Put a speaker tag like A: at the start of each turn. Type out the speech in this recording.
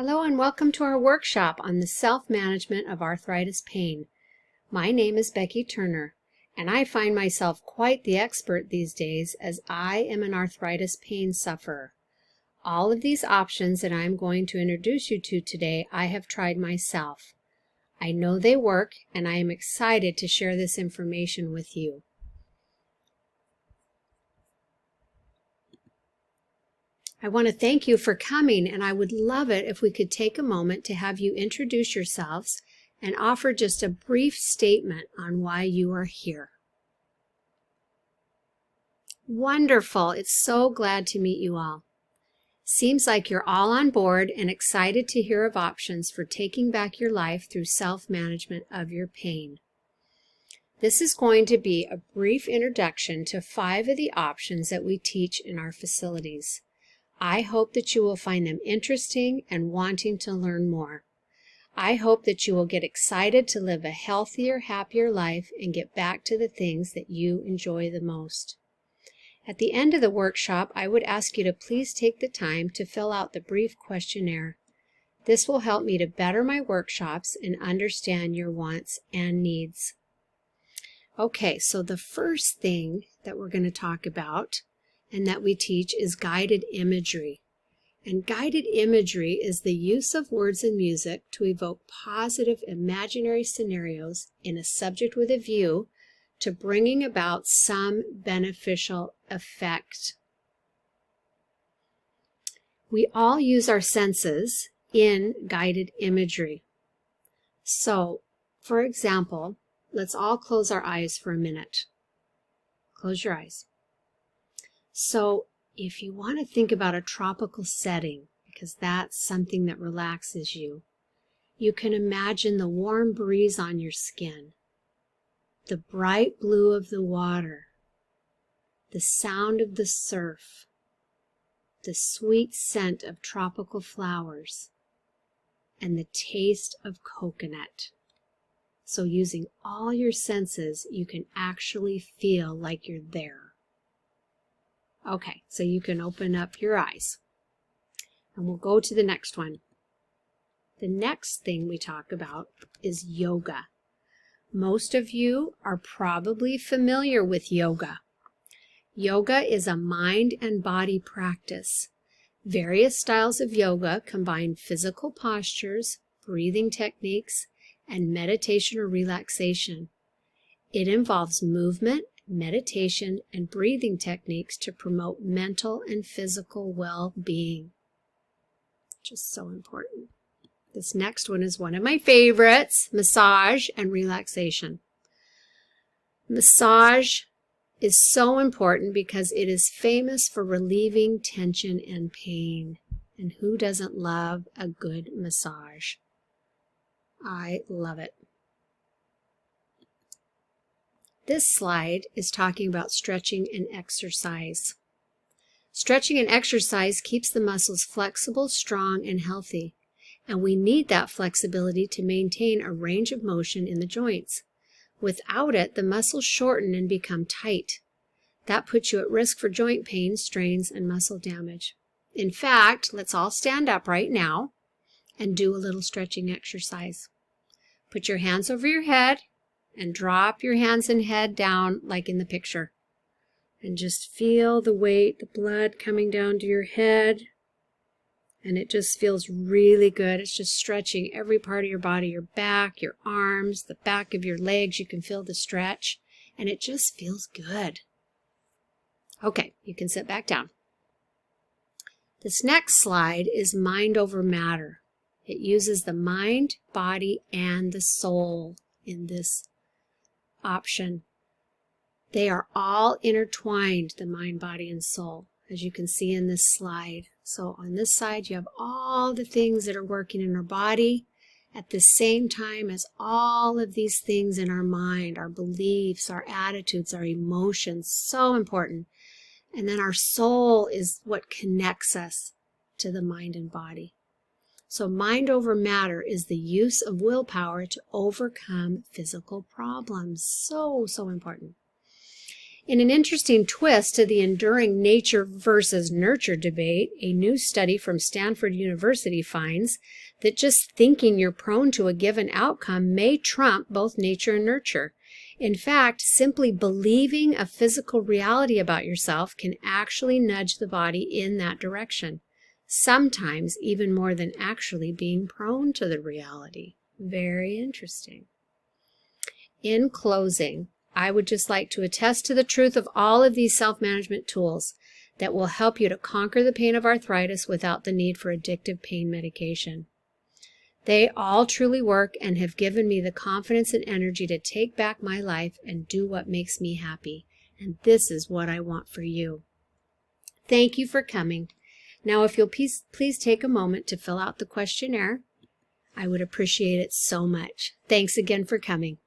A: Hello and welcome to our workshop on the self-management of arthritis pain. My name is Becky Turner, and I find myself quite the expert these days as I am an arthritis pain sufferer. All of these options that I'm going to introduce you to today, I have tried myself. I know they work, and I am excited to share this information with you. I want to thank you for coming, and I would love it if we could take a moment to have you introduce yourselves and offer just a brief statement on why you are here. Wonderful! It's so glad to meet you all. Seems like you're all on board and excited to hear of options for taking back your life through self-management of your pain. This is going to be a brief introduction to 5 of the options that we teach in our facilities. I hope that you will find them interesting and wanting to learn more. I hope that you will get excited to live a healthier, happier life and get back to the things that you enjoy the most. At the end of the workshop, I would ask you to please take the time to fill out the brief questionnaire. This will help me to better my workshops and understand your wants and needs. Okay, so the first thing that we're going to talk about and that we teach is guided imagery. And guided imagery is the use of words and music to evoke positive imaginary scenarios in a subject with a view to bringing about some beneficial effect. We all use our senses in guided imagery. So, for example, let's all close our eyes for a minute. Close your eyes. So, if you want to think about a tropical setting, because that's something that relaxes you, you can imagine the warm breeze on your skin, the bright blue of the water, the sound of the surf, the sweet scent of tropical flowers, and the taste of coconut. So using all your senses, you can actually feel like you're there. Okay, so you can open up your eyes. And we'll go to the next one. The next thing we talk about is yoga. Most of you are probably familiar with yoga. Yoga is a mind and body practice. Various styles of yoga combine physical postures, breathing techniques, and meditation or relaxation. It involves movement, meditation, and breathing techniques to promote mental and physical well-being. Just so important. This next one is one of my favorites, massage and relaxation. Massage is so important because it is famous for relieving tension and pain. And who doesn't love a good massage? I love it. This slide is talking about stretching and exercise. Stretching and exercise keeps the muscles flexible, strong, and healthy. And we need that flexibility to maintain a range of motion in the joints. Without it, the muscles shorten and become tight. That puts you at risk for joint pain, strains, and muscle damage. In fact, let's all stand up right now and do a little stretching exercise. Put your hands over your head and drop your hands and head down like in the picture. And just feel the weight, the blood coming down to your head. And it just feels really good. It's just stretching every part of your body, your back, your arms, the back of your legs. You can feel the stretch. And it just feels good. Okay, you can sit back down. This next slide is mind over matter. It uses the mind, body, and the soul in this option. They are all intertwined, the mind, body, and soul, as you can see in this slide. So on this side, you have all the things that are working in our body at the same time as all of these things in our mind, our beliefs, our attitudes, our emotions, so important. And then our soul is what connects us to the mind and body. So mind over matter is the use of willpower to overcome physical problems. So important. In an interesting twist to the enduring nature versus nurture debate, a new study from Stanford University finds that just thinking you're prone to a given outcome may trump both nature and nurture. In fact, simply believing a physical reality about yourself can actually nudge the body in that direction, sometimes even more than actually being prone to the reality. Very interesting. In closing, I would just like to attest to the truth of all of these self-management tools that will help you to conquer the pain of arthritis without the need for addictive pain medication. They all truly work and have given me the confidence and energy to take back my life and do what makes me happy. And this is what I want for you. Thank you for coming. Now, if you'll please take a moment to fill out the questionnaire, I would appreciate it so much. Thanks again for coming.